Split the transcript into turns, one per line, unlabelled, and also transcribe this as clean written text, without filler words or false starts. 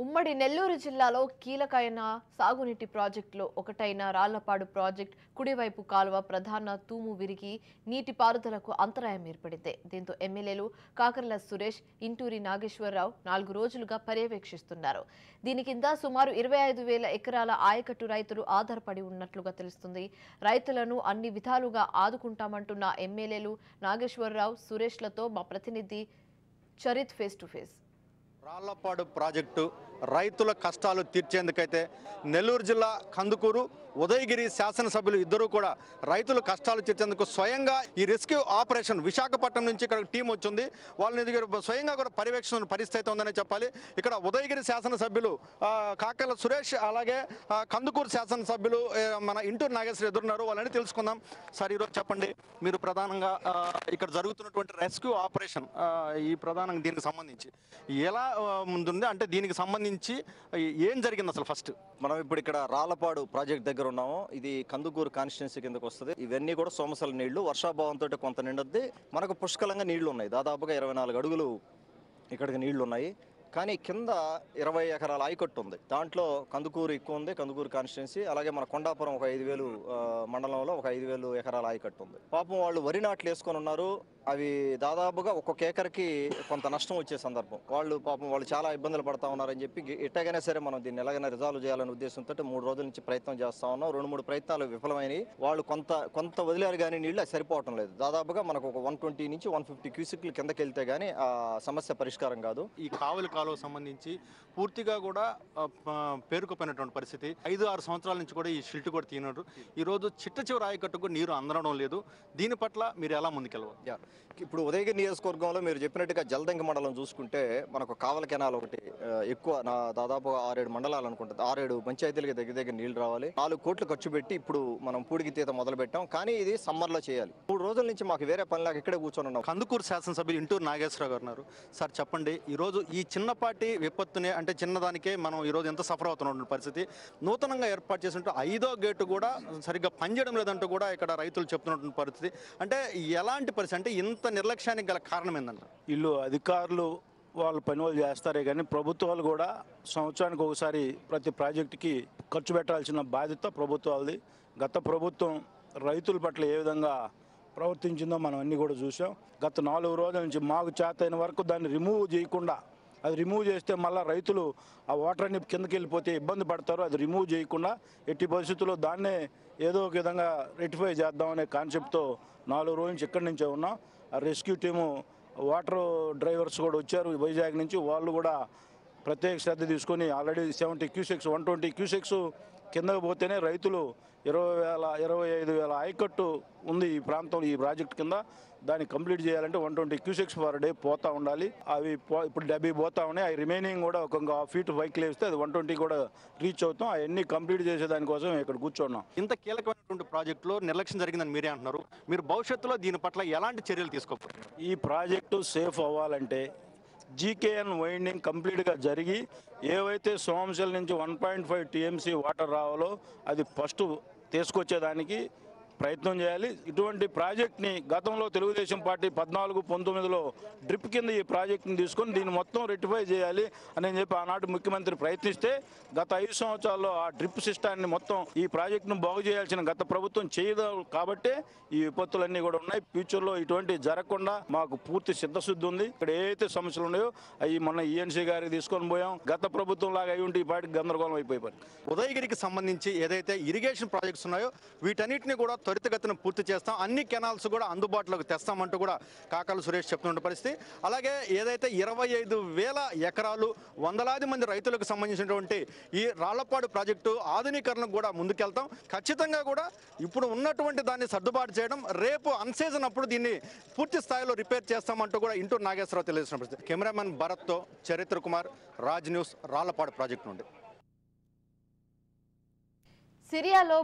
ఉమ్మడి నెల్లూరు జిల్లాలో కీలకమైన సాగునీటి ప్రాజెక్టులో ఒకటైన రాళ్లపాడు ప్రాజెక్టు కుడివైపు కాలువ ప్రధాన తూము విరిగి నీటిపారుదలకు అంతరాయం ఏర్పడింది. దీంతో ఎమ్మెల్యేలు కాకర్ల సురేష్, ఇంటూరి నాగేశ్వరరావు 4 రోజులుగా పర్యవేక్షిస్తున్నారు. దీని కింద సుమారు 25,000 ఎకరాల ఆయకట్టు రైతులు ఆధారపడి ఉన్నట్లుగా తెలుస్తుంది. రైతులను అన్ని విధాలుగా ఆదుకుంటామంటున్న ఎమ్మెల్యేలు నాగేశ్వరరావు, సురేష్లతో మా ప్రతినిధి Charith face to face.
Rallapadu project రైతుల కష్టాలు తీర్చేందుకైతే నెల్లూరు జిల్లా కందుకూరు, ఉదయగిరి శాసనసభ్యులు ఇద్దరూ కూడా రైతుల కష్టాలు తీర్చేందుకు స్వయంగా ఈ రెస్క్యూ ఆపరేషన్ విశాఖపట్నం నుంచి ఇక్కడ టీం వచ్చింది. వాళ్ళని స్వయంగా కూడా పర్యవేక్షణ పరిస్థితి ఉందని చెప్పాలి. ఇక్కడ ఉదయగిరి శాసనసభ్యులు కాకర్ల సురేష్, అలాగే కందుకూరు శాసనసభ్యులు మన ఇంటూరు నాగేశ్వర ఎదురున్నారు. వాళ్ళని తెలుసుకుందాం. సార్, ఈరోజు చెప్పండి, మీరు ప్రధానంగా ఇక్కడ జరుగుతున్నటువంటి రెస్క్యూ ఆపరేషన్ ఈ ప్రధానంగా దీనికి సంబంధించి ఎలా ముందుంది, అంటే దీనికి సంబంధించి ఏం జరిగింది అసలు? ఫస్ట్
మనం ఇప్పుడు ఇక్కడ రాళ్లపాడు ప్రాజెక్ట్ దగ్గర ఉన్నాము. ఇది కందుకూరు కాన్స్టిట్యున్సీ కిందకు వస్తుంది. ఇవన్నీ కూడా సోమసల నీళ్లు, వర్షాభావంతో కొంత నిండద్ది. మనకు పుష్కలంగా నీళ్లు ఉన్నాయి. దాదాపుగా 24 అడుగులు ఇక్కడికి నీళ్లు ఉన్నాయి. కానీ కింద 20 ఎకరాల ఆయకట్టు ఉంది. దాంట్లో కందుకూరు ఎక్కువ ఉంది, కందుకూరు కాన్స్టిట్యున్సీ. అలాగే మన కొండాపురం ఒక 5,000 మండలంలో ఒక 5,000 ఎకరాల ఆయకట్టు ఉంది. పాపం వాళ్ళు వరి నాట్లు వేసుకొని ఉన్నారు. అవి దాదాపుగా ఒక్కొక్క ఏకర్కి కొంత నష్టం వచ్చే సందర్భం. వాళ్ళు చాలా ఇబ్బందులు పడతా ఉన్నారని చెప్పి ఎట్టగైనా సరే మనం దీన్ని ఎలాగైనా రిజాల్వ్ చేయాలనే ఉద్దేశంతో 3 రోజుల నుంచి ప్రయత్నం చేస్తా ఉన్నాం. 2-3 ప్రయత్నాలు విఫలమైనవి. వాళ్ళు కొంత వదిలేరు కానీ నీళ్ళు సరిపోవటం లేదు. దాదాపుగా మనకు ఒక 120 నుంచి 150 క్యూసిక్లు కిందకి వెళ్తే కానీ ఆ సమస్య పరిష్కారం కాదు.
ఈ కాలువలకు సంబంధించి పూర్తిగా కూడా పేరుకుపోయినటువంటి పరిస్థితి. 5-6 సంవత్సరాల నుంచి కూడా ఈ షిల్ట్ కూడా తీయనరు. ఈరోజు చివరి ఆయకట్టుకు నీరు అందడం లేదు. దీని పట్ల మీరు ఎలా ముందుకెళ్ళవచ్చు?
ఇప్పుడు ఉదయగిరి నియోజకవర్గంలో మీరు చెప్పినట్టుగా జలదంకి మండలం చూసుకుంటే మనకు కావల కెనాల్ ఒకటి ఎక్కువ, దాదాపు 6-7 మండలాలు అనుకుంటుంది. 6-7 పంచాయతీలకి దగ్గర నీళ్లు రావాలి. 4 కోట్లు ఖర్చు పెట్టి ఇప్పుడు మనం పూడికి తీత మొదలు పెట్టాం. కానీ ఇది సమ్మర్లో చేయాలి. 3 రోజుల నుంచి మాకు వేరే పనిలాగా ఇక్కడే కూర్చొని ఉన్నాం.
కందుకూరు శాసనసభ్యులు ఇంటూరు నాగేశ్వరరావు గారు ఉన్నారు. సార్, చెప్పండి, ఈరోజు ఈ చిన్నపాటి విపత్తునే, అంటే చిన్నదానికే మనం ఈరోజు ఎంత సఫర్ అవుతున్న పరిస్థితి. నూతనంగా ఏర్పాటు చేసినట్టు 5వ గేటు కూడా సరిగ్గా పనిచేయడం లేదంటూ కూడా ఇక్కడ రైతులు చెప్తున్నటువంటి పరిస్థితి. అంటే ఎలాంటి పరిస్థితి, అంటే ఇంత నిర్లక్ష్యానికి గల కారణం ఏంటంట?
వీళ్ళు అధికారులు వాళ్ళు పని వాళ్ళు చేస్తారే కానీ ప్రభుత్వాలు కూడా సంవత్సరానికి ఒకసారి ప్రతి ప్రాజెక్టుకి ఖర్చు పెట్టాల్సిన బాధ్యత ప్రభుత్వాలది. గత ప్రభుత్వం రైతుల పట్ల ఏ విధంగా ప్రవర్తించిందో మనం అన్నీ కూడా చూసాం. గత 4 రోజుల నుంచి మాకు చేతైన వరకు దాన్ని రిమూవ్ చేయకుండా, అది రిమూవ్ చేస్తే మళ్ళీ రైతులు ఆ వాటర్ అన్ని కిందకి వెళ్ళిపోతే ఇబ్బంది పడతారు. అది రిమూవ్ చేయకుండా ఎట్టి పరిస్థితుల్లో దాన్నే ఏదో ఒక విధంగా రెక్టిఫై చేద్దామనే కాన్సెప్ట్తో 4 రోజుల నుంచి ఇక్కడి నుంచే ఉన్నాం. ఆ రెస్క్యూ టీము వాటర్ డ్రైవర్స్ కూడా వచ్చారు వైజాగ్ నుంచి. వాళ్ళు కూడా ప్రత్యేక శ్రద్ధ తీసుకొని ఆల్రెడీ 70 క్యూసెక్స్ 120 క్యూసెక్స్ కిందకు పోతేనే రైతులు 25,000 ఆయకట్టు ఉంది ఈ ప్రాంతం, ఈ ప్రాజెక్ట్ కింద. దాన్ని కంప్లీట్ చేయాలంటే 120 క్యూసెక్స్ పర్ డే పోతా ఉండాలి. అవి ఇప్పుడు 70 పోతా ఉన్నాయి. అవి రిమైనింగ్ కూడా ఒక 1/2 ఫీట్ పైకి లేస్తే అది 120 కూడా రీచ్ అవుతాం. అవన్నీ కంప్లీట్ చేసేదానికోసం ఇక్కడ కూర్చున్నాం.
ఇంత కీలకమైనటువంటి ప్రాజెక్టులో నిర్లక్ష్యం జరిగిందని మీరే అంటున్నారు. మీరు భవిష్యత్తులో దీని పట్ల ఎలాంటి చర్యలు తీసుకోకపోతున్నారు?
ఈ ప్రాజెక్టు సేఫ్ అవ్వాలంటే జీకేఎన్ వైండింగ్ కంప్లీట్గా జరిగి ఏవైతే సోమశిల నుంచి 1.5 టీఎంసీ వాటర్ రావాలో అది ఫస్ట్ తీసుకొచ్చేదానికి ప్రయత్నం చేయాలి. ఇటువంటి ప్రాజెక్ట్ని గతంలో తెలుగుదేశం పార్టీ 14-19లో డ్రిప్ కింద ఈ ప్రాజెక్ట్ని తీసుకొని దీన్ని మొత్తం రెక్టిఫై చేయాలి అని చెప్పి ఆనాటి ముఖ్యమంత్రి ప్రయత్నిస్తే గత 5 సంవత్సరాల్లో ఆ డ్రిప్ సిస్టాన్ని మొత్తం ఈ ప్రాజెక్టును బాగు చేయాల్సిన గత ప్రభుత్వం చేయదు. కాబట్టే ఈ విపత్తులన్నీ కూడా ఉన్నాయి. ఫ్యూచర్లో ఇటువంటి జరగకుండా మాకు పూర్తి సిద్ధశుద్ధి ఉంది. ఇక్కడ ఏదైతే సమస్యలు ఉన్నాయో అవి మొన్న ఈఎన్సీ గారికి తీసుకొని పోయాం. గత ప్రభుత్వం లాగా అయి ఉంటే ఈ పాటికి గందరగోళం అయిపోయి.
ఉదయగిరికి సంబంధించి ఏదైతే ఇరిగేషన్ ప్రాజెక్ట్స్ ఉన్నాయో వీటన్నిటిని కూడా త్వరితగతిన పూర్తి చేస్తాం, అన్ని కెనాల్స్ కూడా అందుబాటులోకి తెస్తామంటూ కూడా కాకర్ల సురేష్ చెప్తున్న పరిస్థితి. అలాగే ఏదైతే 25,000 ఎకరాలు వందలాది మంది రైతులకు సంబంధించినటువంటి ఈ రాళ్లపాడు ప్రాజెక్టు ఆధునీకరణకు కూడా ముందుకెళ్తాం. ఖచ్చితంగా కూడా ఇప్పుడు ఉన్నటువంటి దాన్ని సర్దుబాటు చేయడం, రేపు అన్సీజన్ అప్పుడు దీన్ని పూర్తి స్థాయిలో రిపేర్ చేస్తామంటూ కూడా ఇంటూరు నాగేశ్వరరావు తెలియజేసిన పరిస్థితి. కెమెరామెన్ భరత్తో చరిత్ర కుమార్, రాజ్ న్యూస్, రాళ్లపాడు ప్రాజెక్టు నుండి.
సిరియాలో